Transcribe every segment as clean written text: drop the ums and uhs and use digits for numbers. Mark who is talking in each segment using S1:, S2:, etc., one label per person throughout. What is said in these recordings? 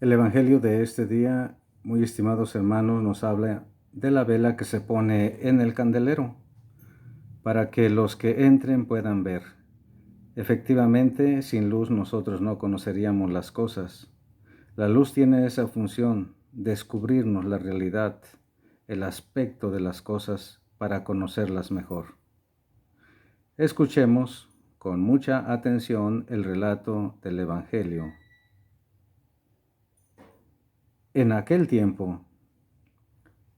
S1: El Evangelio de este día, muy estimados hermanos, nos habla de la vela que se pone en el candelero para que los que entren puedan ver. Efectivamente, sin luz nosotros no conoceríamos las cosas. La luz tiene esa función, descubrirnos la realidad, el aspecto de las cosas para conocerlas mejor. Escuchemos con mucha atención el relato del Evangelio. En aquel tiempo,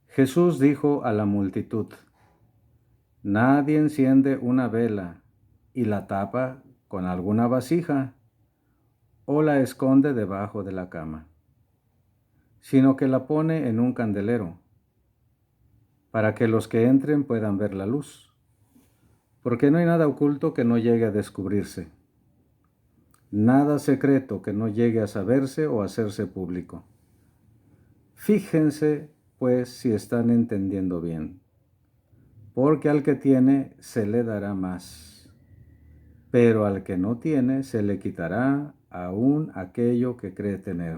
S1: Jesús dijo a la multitud: Nadie enciende una vela y la tapa con alguna vasija o la esconde debajo de la cama, sino que la pone en un candelero, para que los que entren puedan ver la luz, porque no hay nada oculto que no llegue a descubrirse, nada secreto que no llegue a saberse o hacerse público. Fíjense, pues, si están entendiendo bien, porque al que tiene se le dará más, pero al que no tiene se le quitará aún aquello que cree tener.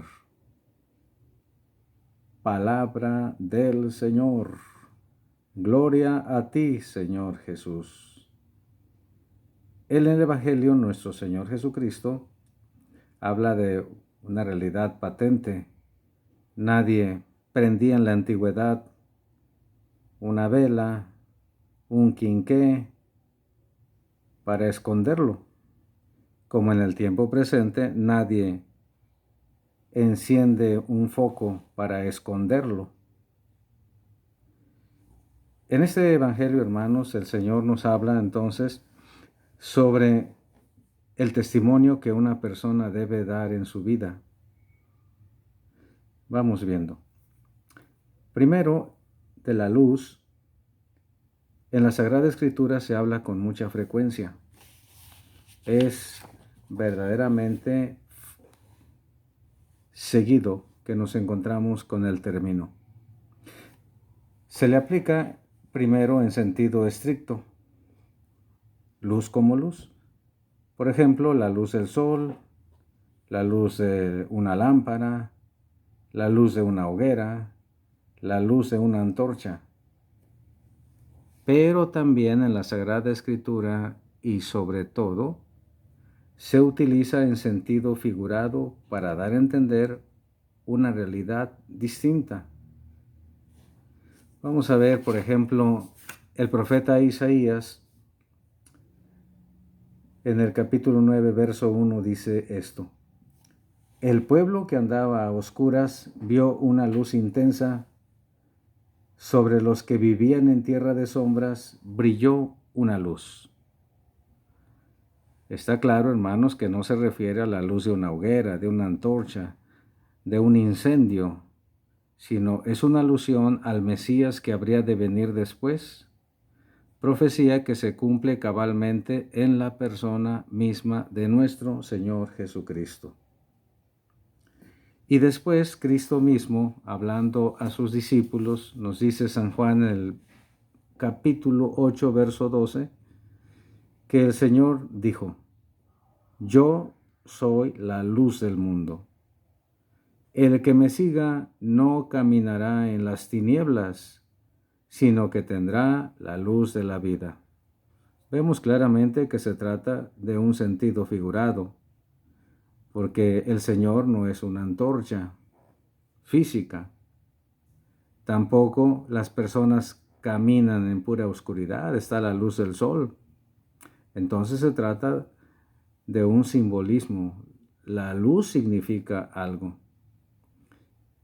S1: Palabra del Señor. Gloria a ti, Señor Jesús. En el Evangelio, nuestro Señor Jesucristo habla de una realidad patente. Nadie prendía en la antigüedad una vela, un quinqué, para esconderlo. Como en el tiempo presente, nadie enciende un foco para esconderlo. En este Evangelio, hermanos, el Señor nos habla entonces sobre el testimonio que una persona debe dar en su vida. Vamos viendo. Primero, de la luz. En la Sagrada Escritura se habla con mucha frecuencia. Es verdaderamente seguido que nos encontramos con el término. Se le aplica primero en sentido estricto. Luz como luz. Por ejemplo, la luz del sol, la luz de una lámpara, la luz de una hoguera, la luz de una antorcha. Pero también en la Sagrada Escritura y sobre todo se utiliza en sentido figurado para dar a entender una realidad distinta. Vamos a ver, por ejemplo, el profeta Isaías en el capítulo 9, verso 1 dice esto: El pueblo que andaba a oscuras vio una luz intensa. Sobre los que vivían en tierra de sombras brilló una luz. Está claro, hermanos, que no se refiere a la luz de una hoguera, de una antorcha, de un incendio, sino es una alusión al Mesías que habría de venir después, profecía que se cumple cabalmente en la persona misma de nuestro Señor Jesucristo. Y después Cristo mismo, hablando a sus discípulos, nos dice San Juan en el capítulo 8, verso 12, que el Señor dijo: Yo soy la luz del mundo. El que me siga no caminará en las tinieblas, sino que tendrá la luz de la vida. Vemos claramente que se trata de un sentido figurado, porque el Señor no es una antorcha física. Tampoco las personas caminan en pura oscuridad, está la luz del sol. Entonces se trata de un simbolismo. La luz significa algo.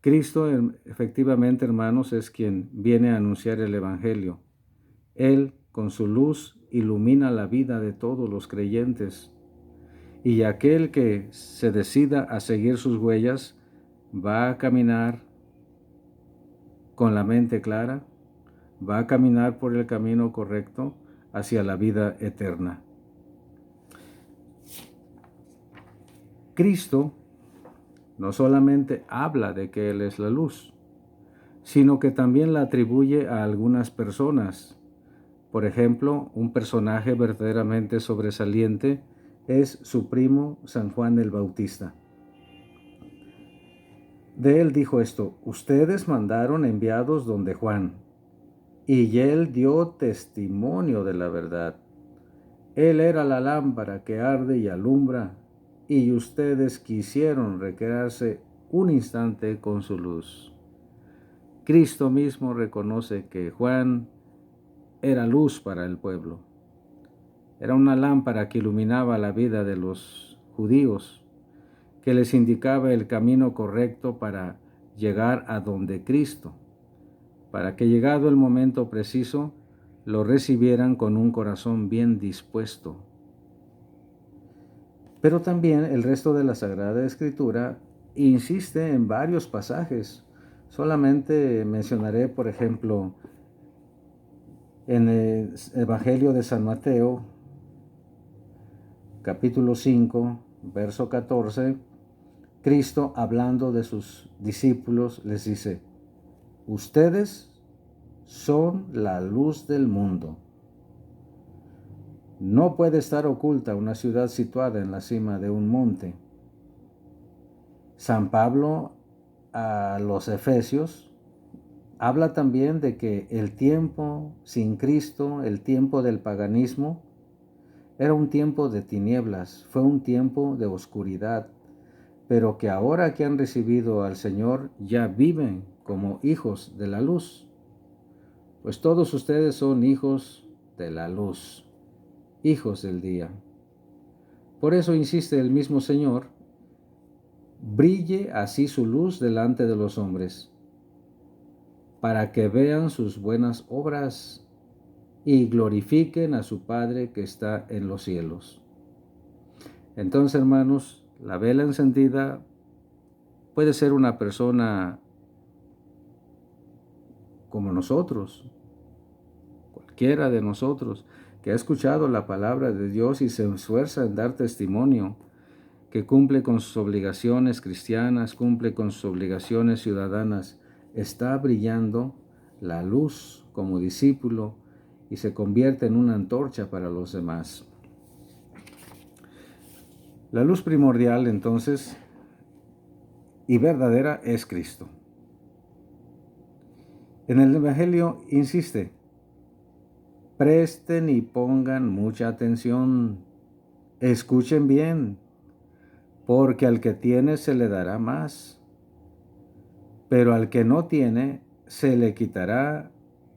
S1: Cristo, efectivamente, hermanos, es quien viene a anunciar el Evangelio. Él, con su luz, ilumina la vida de todos los creyentes. Y aquel que se decida a seguir sus huellas va a caminar con la mente clara, va a caminar por el camino correcto hacia la vida eterna. Cristo no solamente habla de que Él es la luz, sino que también la atribuye a algunas personas. Por ejemplo, un personaje verdaderamente sobresaliente es su primo San Juan el Bautista. De él dijo esto: ustedes mandaron enviados donde Juan, y él dio testimonio de la verdad. Él era la lámpara que arde y alumbra, y ustedes quisieron recrearse un instante con su luz. Cristo mismo reconoce que Juan era luz para el pueblo. Era una lámpara que iluminaba la vida de los judíos, que les indicaba el camino correcto para llegar a donde Cristo, para que llegado el momento preciso, lo recibieran con un corazón bien dispuesto. Pero también el resto de la Sagrada Escritura insiste en varios pasajes. Solamente mencionaré, por ejemplo, en el Evangelio de San Mateo, capítulo 5, verso 14, Cristo, hablando de sus discípulos, les dice: ustedes son la luz del mundo. No puede estar oculta una ciudad situada en la cima de un monte. San Pablo a los Efesios habla también de que el tiempo sin Cristo, el tiempo del paganismo, era un tiempo de tinieblas, fue un tiempo de oscuridad, pero que ahora que han recibido al Señor ya viven como hijos de la luz. Pues todos ustedes son hijos de la luz, hijos del día. Por eso insiste el mismo Señor: brille así su luz delante de los hombres, para que vean sus buenas obras y glorifiquen a su Padre que está en los cielos. Entonces, hermanos, la vela encendida puede ser una persona como nosotros, cualquiera de nosotros, que ha escuchado la palabra de Dios y se esfuerza en dar testimonio, que cumple con sus obligaciones cristianas, cumple con sus obligaciones ciudadanas, está brillando la luz como discípulo y se convierte en una antorcha para los demás. La luz primordial, entonces, y verdadera es Cristo. En el Evangelio insiste: presten y pongan mucha atención, escuchen bien, porque al que tiene se le dará más, pero al que no tiene se le quitará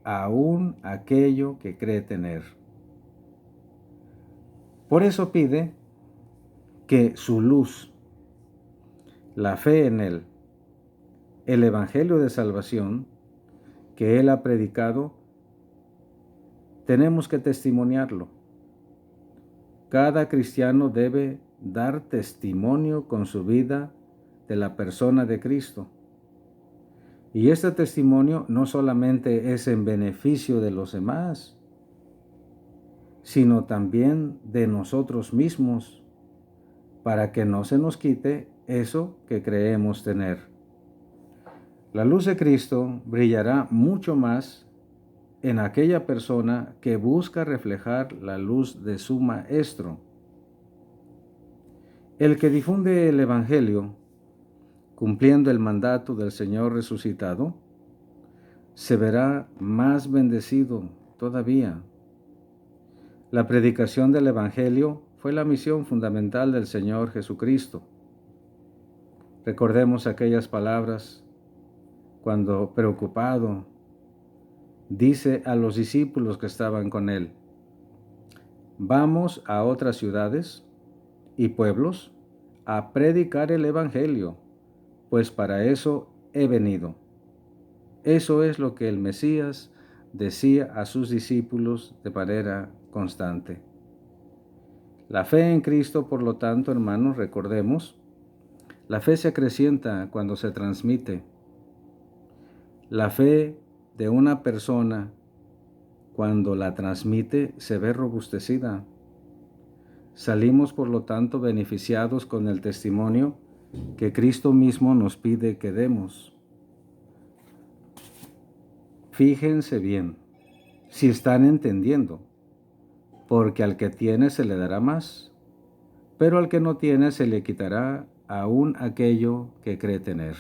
S1: aún aquello que cree tener. Por eso pide que su luz, la fe en Él, el Evangelio de salvación que Él ha predicado, tenemos que testimoniarlo. Cada cristiano debe dar testimonio con su vida de la persona de Cristo. Y este testimonio no solamente es en beneficio de los demás, sino también de nosotros mismos, para que no se nos quite eso que creemos tener. La luz de Cristo brillará mucho más en aquella persona que busca reflejar la luz de su Maestro. El que difunde el Evangelio, cumpliendo el mandato del Señor resucitado, se verá más bendecido todavía. La predicación del Evangelio fue la misión fundamental del Señor Jesucristo. Recordemos aquellas palabras cuando, preocupado, dice a los discípulos que estaban con él: vamos a otras ciudades y pueblos a predicar el Evangelio, pues para eso he venido. Eso es lo que el Mesías decía a sus discípulos de manera constante. La fe en Cristo, por lo tanto, hermanos, recordemos, la fe se acrecienta cuando se transmite. La fe de una persona, cuando la transmite, se ve robustecida. Salimos, por lo tanto, beneficiados con el testimonio que Cristo mismo nos pide que demos. Fíjense bien, si están entendiendo, porque al que tiene se le dará más, pero al que no tiene se le quitará aún aquello que cree tener.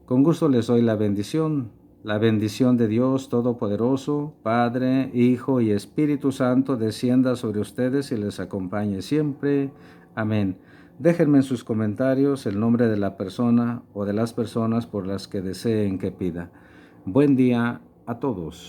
S1: Con gusto les doy la bendición. La bendición de Dios Todopoderoso, Padre, Hijo y Espíritu Santo, descienda sobre ustedes y les acompañe siempre. Amén. Déjenme en sus comentarios el nombre de la persona o de las personas por las que deseen que pida. Buen día a todos.